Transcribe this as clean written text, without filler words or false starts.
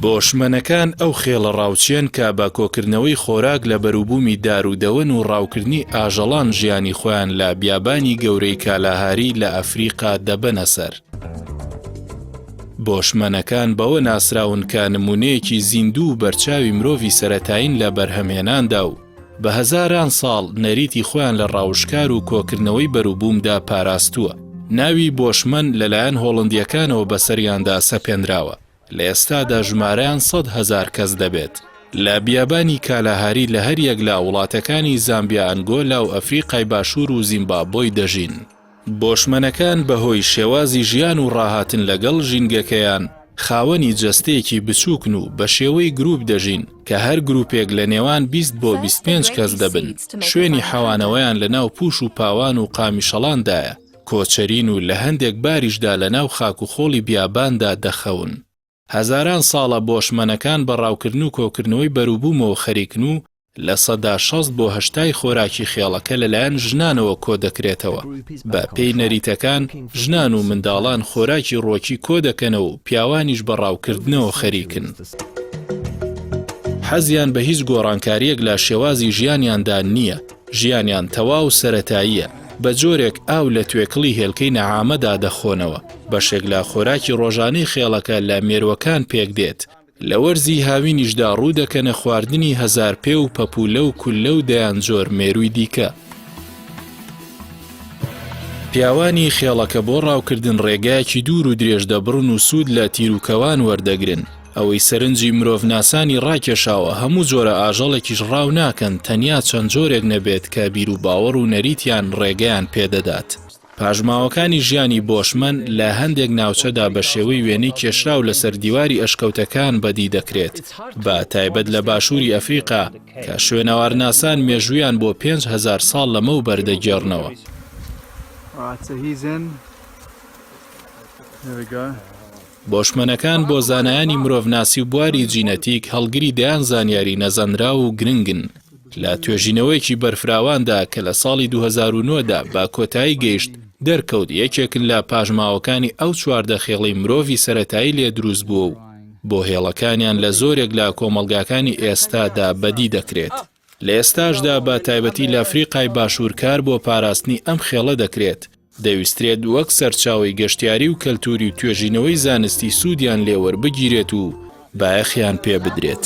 بۆشمەنەکان ئەو خێڵە ڕاوچێن کە بە کۆکردنەوەی خۆراک لە بەروبوومی دارودەوەن و ڕاوکردنی ئاژەڵان ژیانی خۆیان لە بیابانی گەورەی کالاهاری لە ئەفریقا دەبەنە سەر. بۆشمەنەکان بەوە ناسراون کە نمونەیەکی زیندوو و بەرچاوی مرۆڤی سەرەتایین لە بەرهەمهێناندا و بە هەزاران ساڵ نەریتی خۆیان لە ڕاوشکار و کۆکردنەوەی بەروبوومدا پاراستووە. ناوی بۆشمەن لەلایەن هۆڵندیەکانەوە بەسەریاندا سەپێنراوە. لە ئێستادا ژمارەیان 100,000 کەس دەبێت. لە بیابانی کالاهاری لە هەر یەک لە وڵاتەکانی زامبیا، ئەنگۆلا و ئەفریقای باشوور و زیمبابۆی دەژین. بۆشمەنەکان بەهۆی شێوازی ژیان و ڕاهاتن لەگەڵ ژینگەکەیان خاوەنی جەستەیەکی بچووکن و بە شێوەی گروپ دەژین کە هەر گروپێک لە نێوان 20 بۆ 25 کەس دەبن. شوێنی حەوانەوەیان لە ناو پوش و پاوان و قامیشەڵاندایە. کۆچەرین و لە هەندێک باریشدا لە ناو خاک و خۆڵی بیاباندا دەخەون. هەزاران ساڵە بۆشمەنەکان بە ڕاوکردن و کۆکردنەوەی بەروبوومەوە خەریکن و لە سەدا 60 بۆ 80 خۆراکی خێڵەکە لەلایەن ژنانەوە کۆ دەکرێتەوە. بە پێی نەریتەکان ژنان و منداڵان خۆراکی ڕۆکی کۆ دەکەنەوە و پیاوانیش بە ڕاوکردنەوە خەریکن. حەزیان بە هیچ گۆڕانکاریەک لە شێوازی ژیانیاندا نییە. ژیانیان تەواو سەرەتاییە. بە جۆرێک ئاو لە توێکڵی هێلکەی نەعامەدا دەخۆنەوە. بەشێک لە خۆراکی ڕۆژانەی خێڵەکە لە مێرووەکان پێک دێت. لە وەرزی هاوینیشدا ڕوو دەکەنە خواردنی هەزار پێ و پەپولە و کولە و دەیان جۆر مێرووی دیکە. پیاوانی خێڵەکە بۆ ڕاوکردن ڕێگایەکی دوور و درێژ دەبڕن و سوود لە تیرروکەوان وەردەگرن. ئەوەی سەرنجی مرۆڤناسانی ڕاکێشاوە هەموو جۆرە ئاژەڵێکیش ڕاو ناکەن تەنیا چەند جۆرێک نەبێت کە بیر و باوەڕ و نەریتیان ڕێگەیان پێدەدات. پاژماوەکانی ژیانی بۆشمەن لە هەندێک ناوچەدا بە شێوەی وێنەی کێشراو لەسەر دیواری ئەشکەوتەکان بەدی دەکرێت. بە تایبەت لە باشووری ئەفریقا کە شوێنەوارناسان مێژوویان بۆ 5,000 ساڵ لەمەو بەردەگێڕنەوە. بۆشمەنەکان بۆ زانایانی مرۆڤناسی و بواری جینەتیک هەڵگری دەیان زانیاری نەزانرا و گرنگن. لە توێژینەوەیکی بەرفراواندا کە لە ساڵی 2009دا با کۆتایی گەیشت دەرکەوت یەکێکن لە پاژماوەکانی ئەو چواردە خێڵی مرۆڤی سەرەتایی لێ دروست بووە و بۆ هێڵەکانیان لە زۆرێک لە کۆمەڵگاکانی ئێستادا بەدی دەکرێت. لە ئێستاشدا بە تایبەتی لە ئەفریقای باشوورکار بۆ پاراستنی ئەم خێڵە دەکرێت. دەویسترێت وەک سەرچاوی گەشتیاری و کەلتوری و توێژینەوەی زانستی سوودیان لێوەربگیرێت و بایەخیان پێ بدرێت.